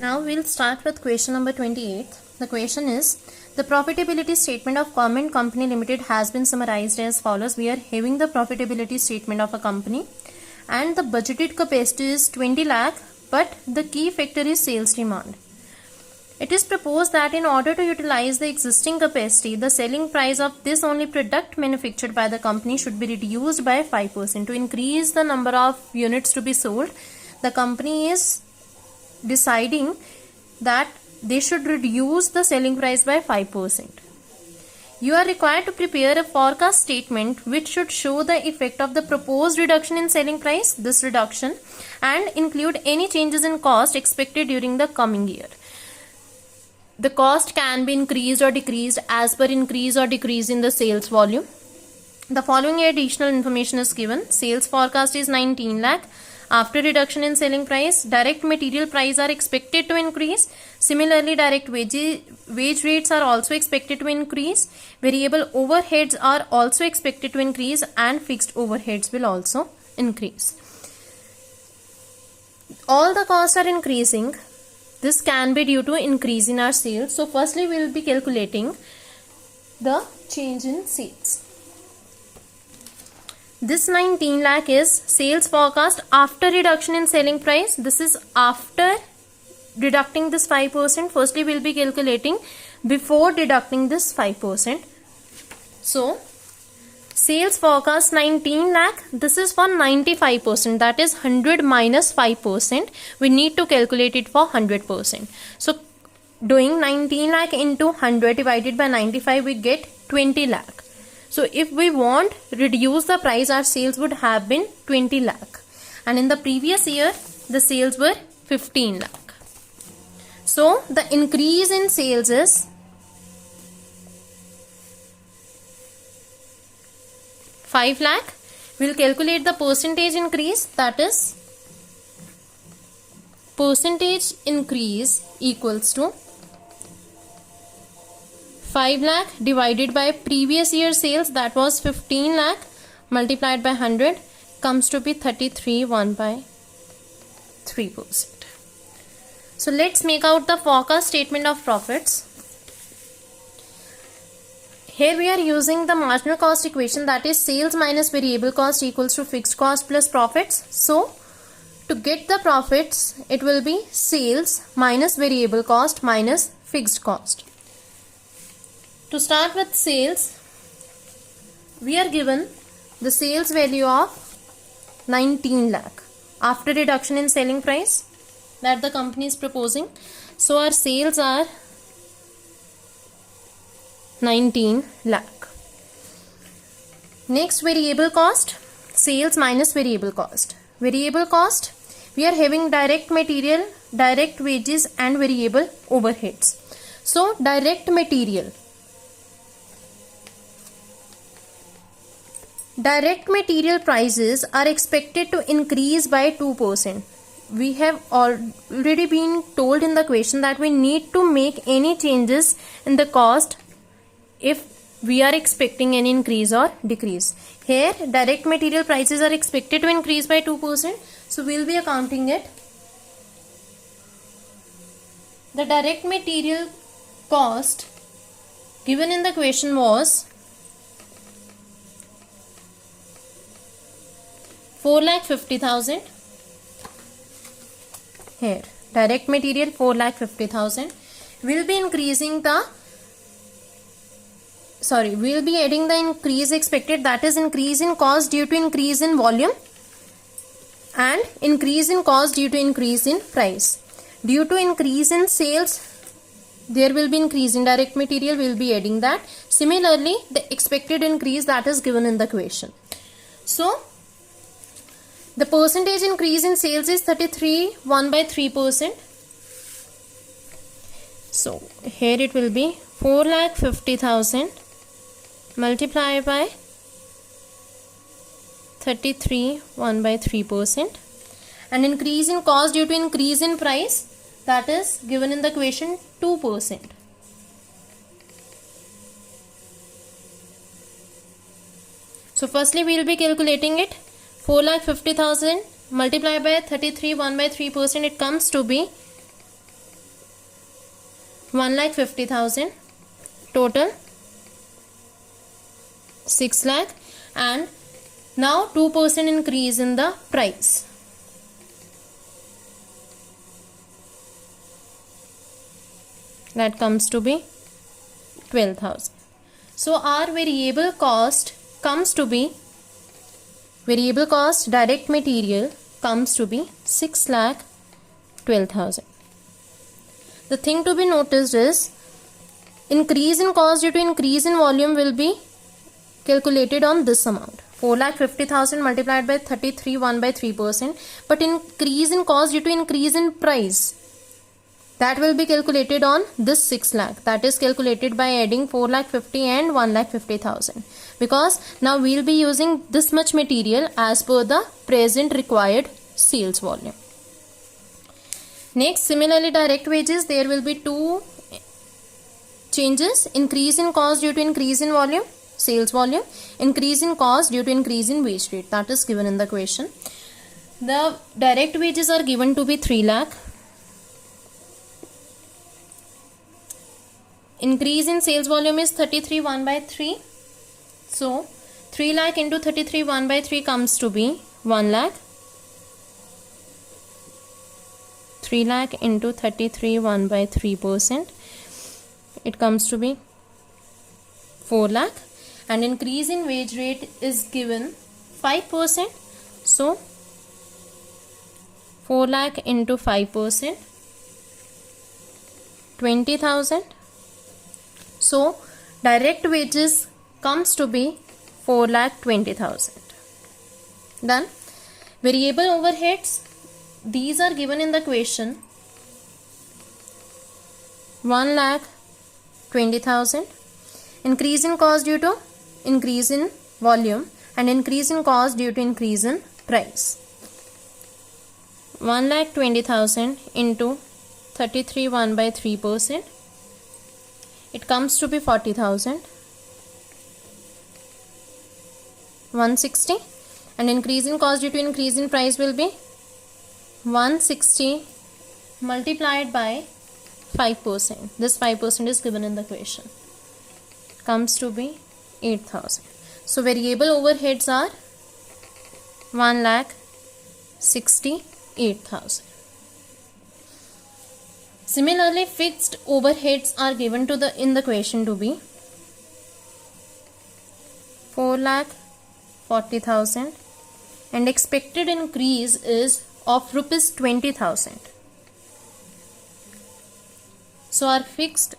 Now we'll start with question number 28. The question is, the profitability statement of Government Company Limited has been summarized as follows. We are having the profitability statement of a company and the budgeted capacity is 20 lakh, but the key factor is sales demand. It is proposed that in order to utilize the existing capacity, the selling price of this only product manufactured by the company should be reduced by 5%. To increase the number of units to be sold, the company is deciding that they should reduce the selling price by 5%. You are required to prepare a forecast statement which should show the effect of the proposed reduction in selling price, this reduction, and include any changes in cost expected during the coming year. The cost can be increased or decreased as per increase or decrease in the sales volume. The following additional information is given. Sales forecast is 19 lakh. After reduction in selling price, direct material price are expected to increase. Similarly, direct wage rates are also expected to increase. Variable overheads are also expected to increase and fixed overheads will also increase. All the costs are increasing. This can be due to increase in our sales. So firstly, we will be calculating the change in sales. This 19 lakh is sales forecast after reduction in selling price. This is after deducting this 5%. Firstly, we will be calculating before deducting this 5%. So, sales forecast 19 lakh. This is for 95%. That is 100 minus 5%. We need to calculate it for 100%. So, doing 19 lakh into 100 divided by 95, we get 20 lakh. So if we want reduce the price, our sales would have been 20 lakh. And in the previous year, the sales were 15 lakh. So the increase in sales is 5 lakh. We will calculate the percentage increase, that is percentage increase equals to 5 lakh divided by previous year sales, that was 15 lakh, multiplied by 100 comes to be 33, 1 by 3%. So let's make out the forecast statement of profits. Here we are using the marginal cost equation, that is sales minus variable cost equals to fixed cost plus profits. So to get the profits, it will be sales minus variable cost minus fixed cost. To start with sales, we are given the sales value of 19 lakh after reduction in selling price that the company is proposing. So our sales are 19 lakh. Next, variable cost, sales minus variable cost. Variable cost, we are having direct material, direct wages and variable overheads. So direct material. Direct material prices are expected to increase by 2%. We have already been told in the question that we need to make any changes in the cost if we are expecting any increase or decrease. Here, direct material prices are expected to increase by 2%. So, we will be accounting it. The direct material cost given in the question was 4,50,000. Here, direct material 4,50,000. We'll be increasing the, we'll be adding the increase expected, that is increase in cost due to increase in volume and increase in cost due to increase in price. Due to increase in sales, there will be increase in direct material, we'll be adding that. Similarly, the expected increase that is given in the question. So, the percentage increase in sales is 33, 1 by 3%. So here it will be 4,50,000 multiplied by 33, 1 by 3%. And increase in cost due to increase in price, that is given in the question 2%. So firstly we will be calculating it. 4,50,000 multiplied by 33, 1 by 3%, it comes to be 1,50,000, total 6 lakh, and now 2% increase in the price. That comes to be 12,000. So our variable cost comes to be, variable cost direct material comes to be 6,12,000. The thing to be noticed is increase in cost due to increase in volume will be calculated on this amount, 4,50,000 multiplied by 33, 1 by 3%. But increase in cost due to increase in price, that will be calculated on this 6 lakh. That is calculated by adding 4,50,000 and 1,50,000, because now we will be using this much material as per the present required sales volume. Next, similarly, direct wages, there will be two changes: increase in cost due to increase in volume, sales volume; increase in cost due to increase in wage rate. That is given in the question. The direct wages are given to be 3 lakh. Increase in sales volume is 33 1 by 3. So 3 lakh into 33 1 by 3 comes to be 1 lakh. 3 lakh into 33 1 by 3%, it comes to be 4 lakh. And increase in wage rate is given 5%. So 4 lakh into 5%, 20,000. So direct wages comes to be 4,20,000. Done. Variable overheads, these are given in the question: 1,20,000. Increase in cost due to increase in volume, and increase in cost due to increase in price. 1,20,000 into 33 1 by 3%, it comes to be 40,000. 160, and increase in cost due to increase in price will be 160 multiplied by 5%. This 5% is given in the question. Comes to be 8,000. So variable overheads are 1,68,000. Similarly, fixed overheads are given to in the question to be 4,40,000, and expected increase is of rupees 20,000. So our fixed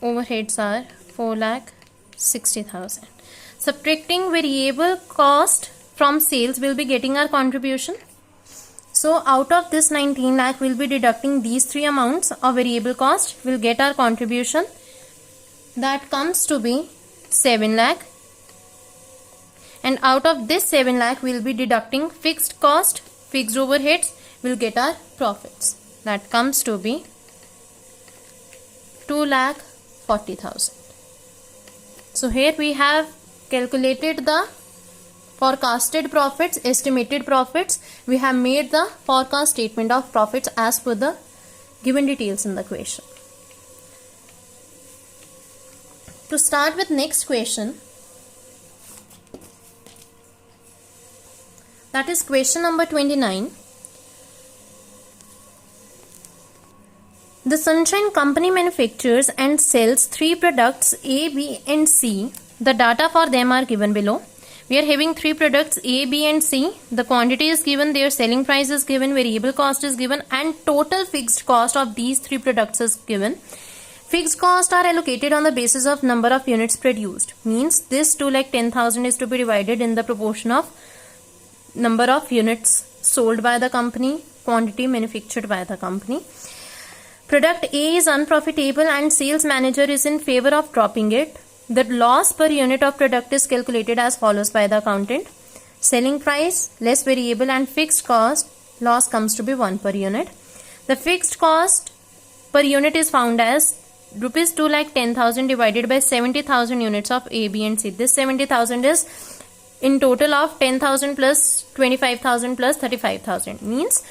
overheads are 4,60,000. Subtracting variable cost from sales, will be getting our contribution. So out of this 19 lakh, we'll be deducting these three amounts of variable cost. We'll get our contribution. That comes to be 7 lakh. And out of this 7 lakh, we'll be deducting fixed cost, fixed overheads. We'll get our profits. That comes to be 2,40,000. So here we have calculated the forecasted profits, estimated profits. We have made the forecast statement of profits as per the given details in the question. To start with next question, that is question number 29. The Sunshine Company manufactures and sells 3 products A, B and C. The data for them are given below. We are having 3 products A, B and C. The quantity is given, their selling price is given, variable cost is given, and total fixed cost of these 3 products is given. Fixed costs are allocated on the basis of number of units produced. Means this 2,10,000 is to be divided in the proportion of number of units sold by the company, quantity manufactured by the company. Product A is unprofitable and sales manager is in favor of dropping it. The loss per unit of product is calculated as follows by the accountant. Selling price less variable and fixed cost, loss comes to be 1 per unit. The fixed cost per unit is found as rupees 2,10,000 divided by 70,000 units of A, B and C. This 70,000 is in total of 10,000 plus 25,000 plus 35,000. Means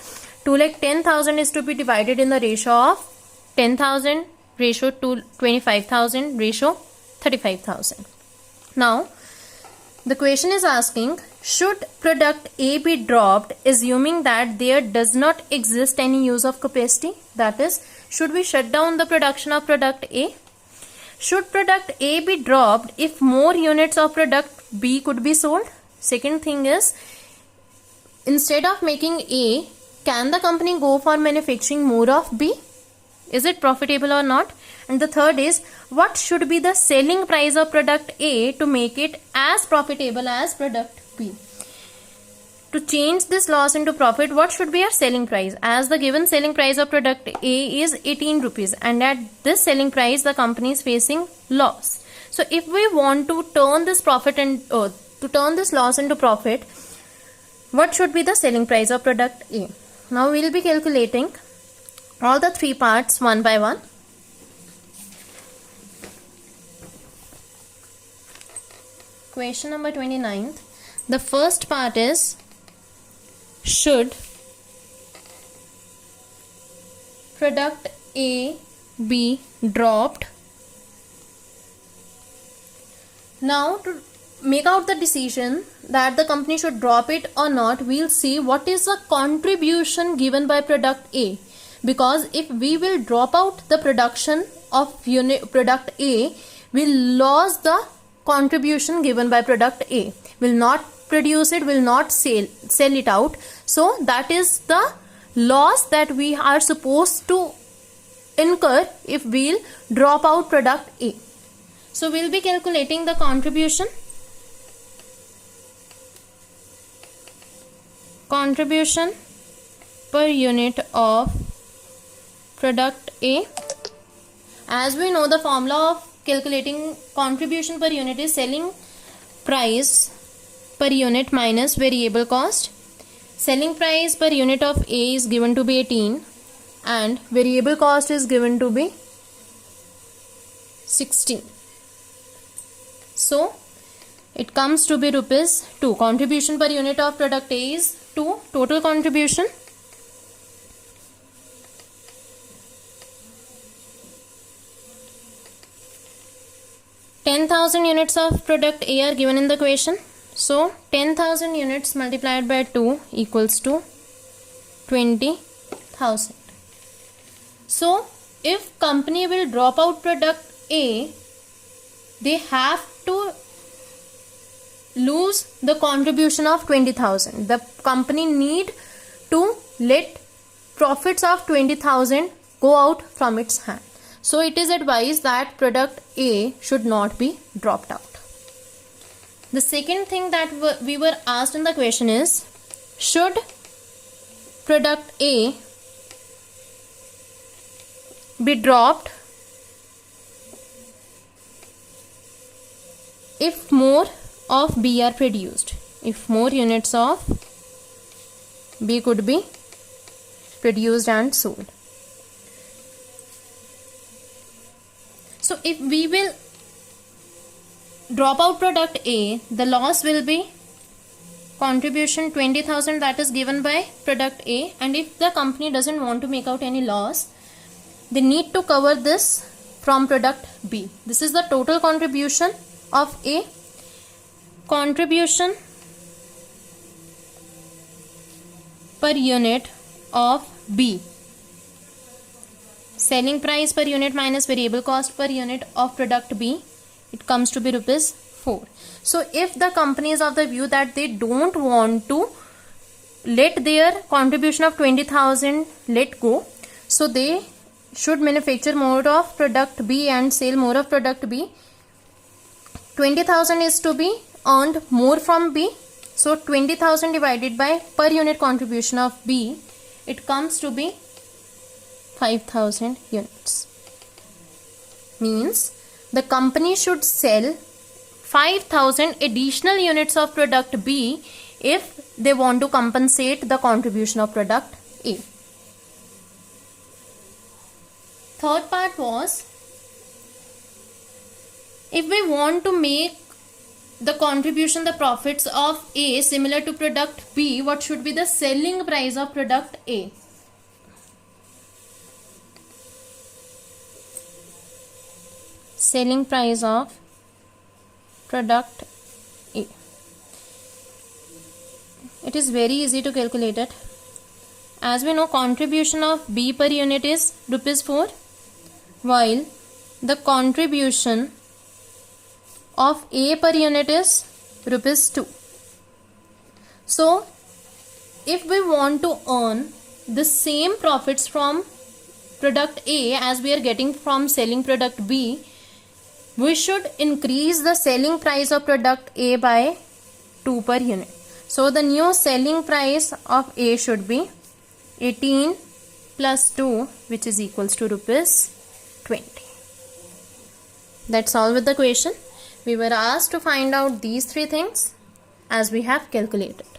2,10,000 is to be divided in the ratio of 10,000 ratio to 25,000, ratio 35,000. Now, the question is asking, should product A be dropped assuming that there does not exist any use of capacity? That is, should we shut down the production of product A? Should product A be dropped if more units of product B could be sold? Second thing is, instead of making A, can the company go for manufacturing more of B? Is it profitable or not? And the third is, what should be the selling price of product A to make it as profitable as product B? To change this loss into profit, what should be our selling price? As the given selling price of product A is 18 rupees, and at this selling price the company is facing loss. So if we want to turn this profit and to turn this loss into profit, what should be the selling price of product A? Now we will be calculating all the three parts one by one. Question number 29. The first part is, should product A be dropped? Now, to make out the decision that the company should drop it or not, we'll see what is the contribution given by product A. Because if we will drop out the production of product A, we'll lose the contribution given by product A. Will not produce it, will not sell it out. So that is the loss that we are supposed to incur if we'll drop out product A. So we'll be calculating the contribution. Contribution per unit of product A. As we know, the formula of calculating contribution per unit is selling price per unit minus variable cost. Selling price per unit of A is given to be 18 and variable cost is given to be 16. So it comes to be rupees 2. Contribution per unit of product A is 2. Total contribution, $10,000 units of product A are given in the question. So 10,000 units multiplied by 2 equals to 20,000. So if company will drop out product A, they have to lose the contribution of 20,000. The company need to let profits of 20,000 go out from its hand. So it is advised that product A should not be dropped out. The second thing that we were asked in the question is, should product A be dropped if more of B are produced? If more units of B could be produced and sold. So if we will drop out product A, the loss will be contribution 20,000 that is given by product A, and if the company doesn't want to make out any loss, they need to cover this from product B. This is the total contribution of A. Contribution per unit of B. Selling price per unit minus variable cost per unit of product B, it comes to be rupees 4. So if the company is of the view that they don't want to let their contribution of 20,000 let go, so they should manufacture more of product B and sell more of product B. 20,000 is to be earned more from B. So 20,000 divided by per unit contribution of B, it comes to be 5,000 units. Means the company should sell 5,000 additional units of product B if they want to compensate the contribution of product A. Third part was, if we want to make the contribution, the profits of A similar to product B, what should be the selling price of product A? selling price of product A. It is very easy to calculate it. As we know, contribution of B per unit is ₹4, while the contribution of A per unit is ₹2. So, if we want to earn the same profits from product A as we are getting from selling product B, we should increase the selling price of product A by 2 per unit. So the new selling price of A should be 18 plus 2, which is equals to ₹20. That's all with the question. We were asked to find out these three things as we have calculated.